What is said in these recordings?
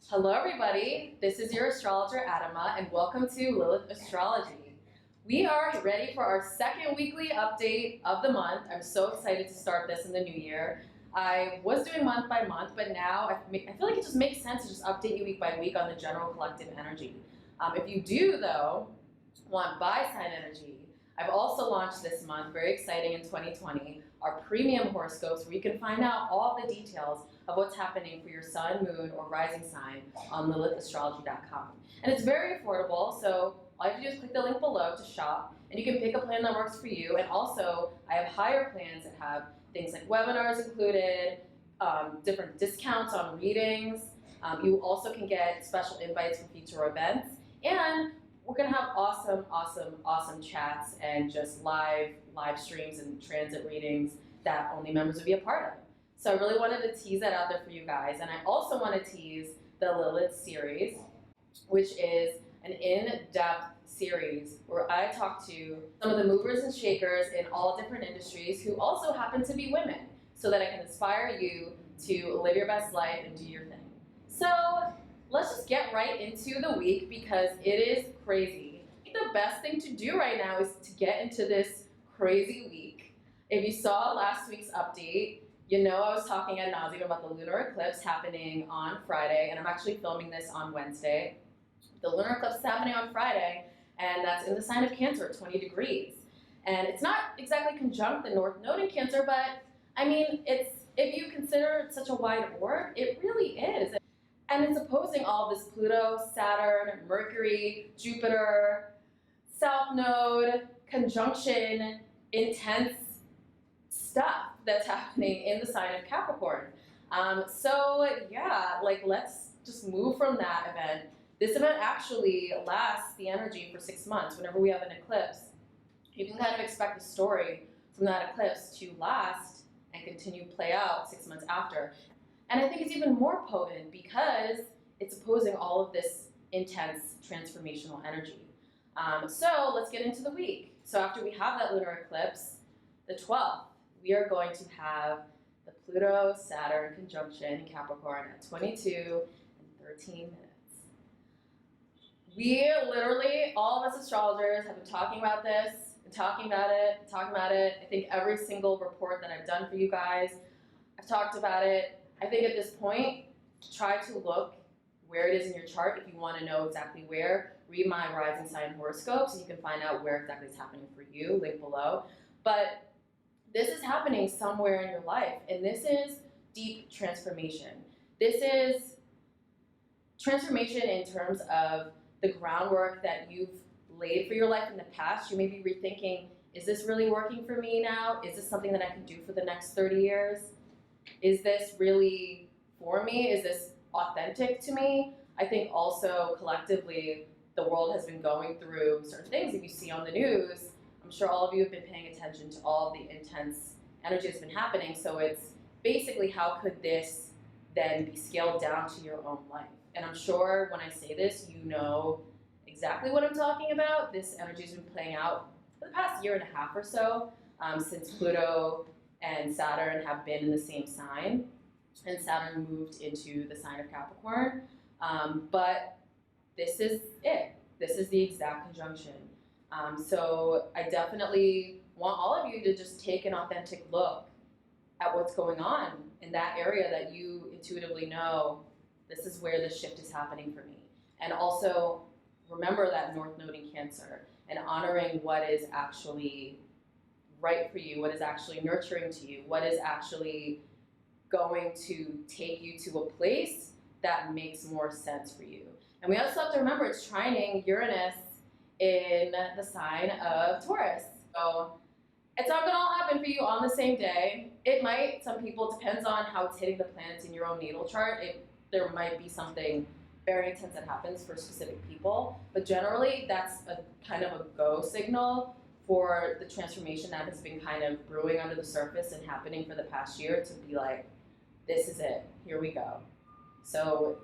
Hello everybody, this is your astrologer Adama and welcome to Lilith Astrology. We are ready for our second weekly update of the month. I'm so excited to start this in the new year. I was doing month by month, but now I feel like it just makes sense to just update you week by week on the general collective energy. If you do though want by sign energy, I've also launched this month, very exciting in 2020, our premium horoscopes where you can find out all the details of what's happening for your sun, moon, or rising sign on lilithastrology.com. And it's very affordable, so all you have to do is click the link below to shop, and you can pick a plan that works for you. And also, I have higher plans that have things like webinars included, different discounts on readings. You also can get special invites for future events, and we're gonna have awesome chats and just live streams and transit readings that only members will be a part of. So I really wanted to tease that out there for you guys. And I also want to tease the Lilith series, which is an in-depth series where I talk to some of the movers and shakers in all different industries who also happen to be women, so that I can inspire you to live your best life and do your thing. So let's just get right into the week because it is crazy. I think the best thing to do right now is to get into this crazy week. If you saw last week's update, you know I was talking ad nauseum about the lunar eclipse happening on Friday, and I'm actually filming this on Wednesday. The lunar eclipse is happening on Friday, and that's in the sign of Cancer at 20 degrees. And it's not exactly conjunct the North Node in Cancer, but I mean, if you consider it such a wide orb, it really is. And it's opposing all this Pluto, Saturn, Mercury, Jupiter, South Node, conjunction, intense stuff that's happening in the sign of Capricorn. So yeah, let's just move from that event. This event actually lasts the energy for 6 months. Whenever we have an eclipse, you can kind of expect the story from that eclipse to last and continue to play out 6 months after. And I think it's even more potent because it's opposing all of this intense transformational energy. So let's get into the week. So after we have that lunar eclipse, the 12th, we are going to have the Pluto-Saturn conjunction in Capricorn at 22 and 13 minutes. We literally, all of us astrologers have been talking about this, and talking about it. I think every single report that I've done for you guys, I've talked about it. I think at this point, try to look where it is in your chart if you want to know exactly where. Read my rising sign horoscope so you can find out where exactly it's happening for you, link below. But this is happening somewhere in your life, and this is deep transformation. This is transformation in terms of the groundwork that you've laid for your life in the past. You may be rethinking, is this really working for me now? Is this something that I can do for the next 30 years? Is this really for me? Is this authentic to me? I think also collectively, the world has been going through certain things. If you see on the news, I'm sure all of you have been paying attention to all of the intense energy that's been happening. So it's basically, how could this then be scaled down to your own life? And I'm sure when I say this, you know exactly what I'm talking about. This energy has been playing out for the past year and a half or so, since Pluto and Saturn have been in the same sign, and Saturn moved into the sign of Capricorn. But this is it. This is the exact conjunction. So I definitely want all of you to just take an authentic look at what's going on in that area that you intuitively know, this is where the shift is happening for me. And also remember that North Node in Cancer and honoring what is actually right for you, what is actually nurturing to you, what is actually going to take you to a place that makes more sense for you. And we also have to remember it's trining Uranus in the sign of Taurus. So it's not gonna all happen for you on the same day. It might, some people, it depends on how it's hitting the planets in your own natal chart. There might be something very intense that happens for specific people, but generally that's a kind of a go signal for the transformation that has been kind of brewing under the surface and happening for the past year to be like, this is it, here we go. So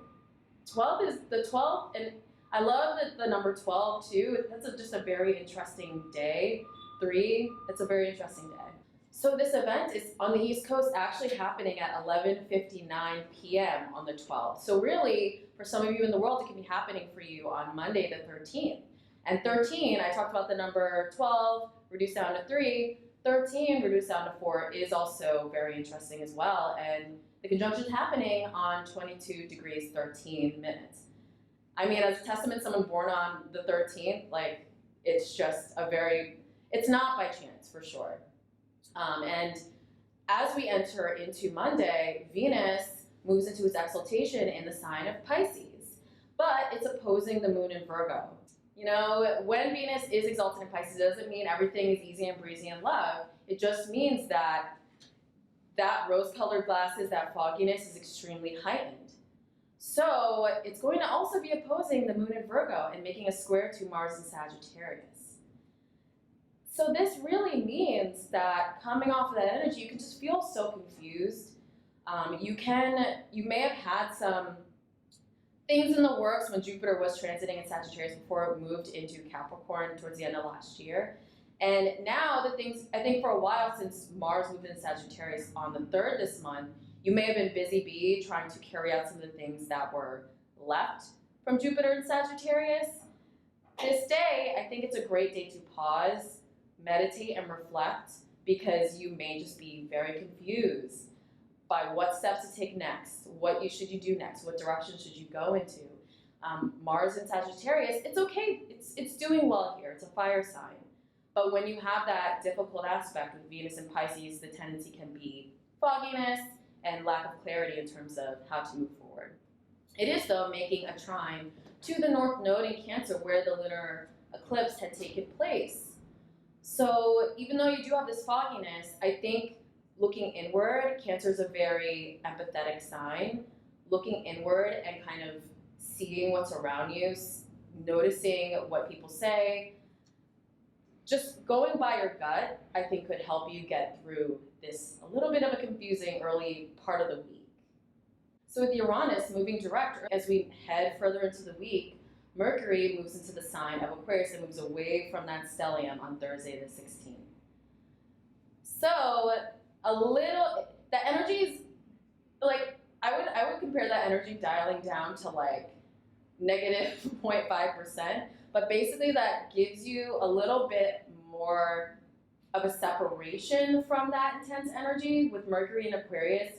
12 is the 12, and I love the number 12 too. That's just a very interesting day. 3, it's a very interesting day. So this event is on the East Coast, actually happening at 11:59 p.m. on the 12th. So really, for some of you in the world, it could be happening for you on Monday the 13th. And 13, I talked about the number 12, reduced down to 3. 13, reduced down to 4 is also very interesting as well. And the conjunction is happening on 22 degrees 13 minutes. I mean, as a testament, someone born on the 13th, like, it's just it's not by chance, for sure. And as we enter into Monday, Venus moves into its exaltation in the sign of Pisces, but it's opposing the moon in Virgo. You know, when Venus is exalted in Pisces, it doesn't mean everything is easy and breezy in love. It just means that rose-colored glasses, that fogginess is extremely heightened. So it's going to also be opposing the moon in Virgo and making a square to Mars in Sagittarius. So this really means that coming off of that energy, you can just feel so confused. You may have had some things in the works when Jupiter was transiting in Sagittarius before it moved into Capricorn towards the end of last year. And now the things, I think for a while since Mars moved into Sagittarius on the 3rd this month, you may have been busy bee trying to carry out some of the things that were left from Jupiter in Sagittarius. This day, I think it's a great day to pause, meditate, and reflect, because you may just be very confused by what steps to take next, should you do next, what direction should you go into. Mars in Sagittarius, it's okay, it's doing well here, it's a fire sign. But when you have that difficult aspect with Venus and Pisces, the tendency can be fogginess and lack of clarity in terms of how to move forward. It is, though, making a trine to the North Node in Cancer, where the lunar eclipse had taken place. So even though you do have this fogginess, I think looking inward, Cancer is a very empathetic sign. Looking inward and kind of seeing what's around you, noticing what people say, just going by your gut, I think could help you get through this a little bit of a confusing early part of the week. So with Uranus moving direct, as we head further into the week, Mercury moves into the sign of Aquarius and moves away from that stellium on Thursday the 16th. So the energy is like, I would compare that energy dialing down to like negative 0.5%, but basically that gives you a little bit more of a separation from that intense energy with Mercury in Aquarius.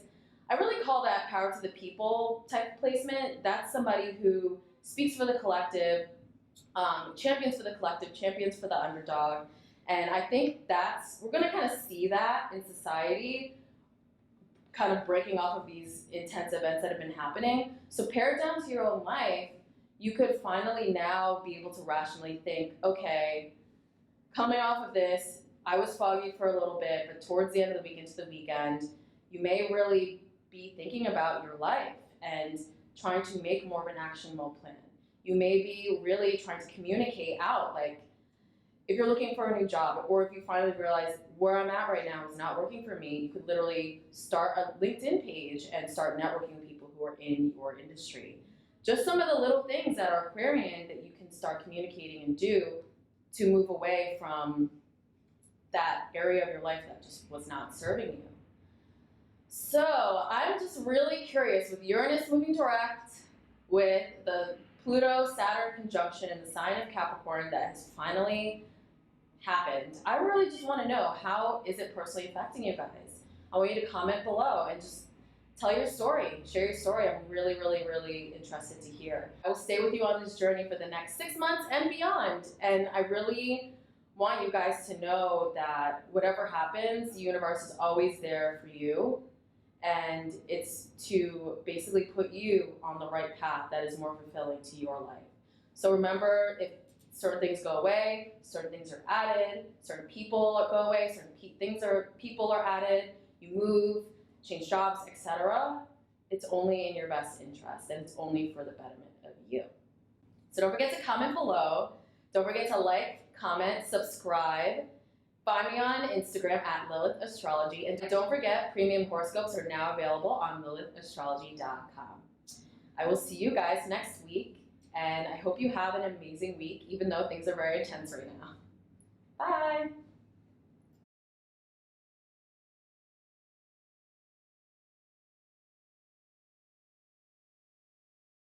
I really call that power to the people type placement. That's somebody who speaks for the collective, champions for the collective, champions for the underdog. And I think we're going to kind of see that in society, kind of breaking off of these intense events that have been happening. So pare it down to your own life, you could finally now be able to rationally think, okay, coming off of this, I was foggy for a little bit, but towards the end of the week into the weekend, you may really be thinking about your life and trying to make more of an actionable plan. You may be really trying to communicate out, like, if you're looking for a new job, or if you finally realize where I'm at right now is not working for me, you could literally start a LinkedIn page and start networking with people who are in your industry. Just some of the little things that are Aquarian that you can start communicating and do to move away from that area of your life that just was not serving you. So I'm just really curious, with Uranus moving direct, with the Pluto-Saturn conjunction in the sign of Capricorn that has finally happened, I really just want to know, how is it personally affecting you guys? I want you to comment below and just tell your story, share your story. I'm really, really, really interested to hear. I will stay with you on this journey for the next 6 months and beyond. And I really want you guys to know that whatever happens, the universe is always there for you. And it's to basically put you on the right path that is more fulfilling to your life. So remember, if certain things go away, certain things are added, certain people go away, certain people are added, you move, change jobs, etc., it's only in your best interest, and it's only for the betterment of you. So don't forget to comment below. Don't forget to like, comment, subscribe. Find me on Instagram at Lilith Astrology. And don't forget, premium horoscopes are now available on lilithastrology.com. I will see you guys next week, and I hope you have an amazing week, even though things are very intense right now. Bye!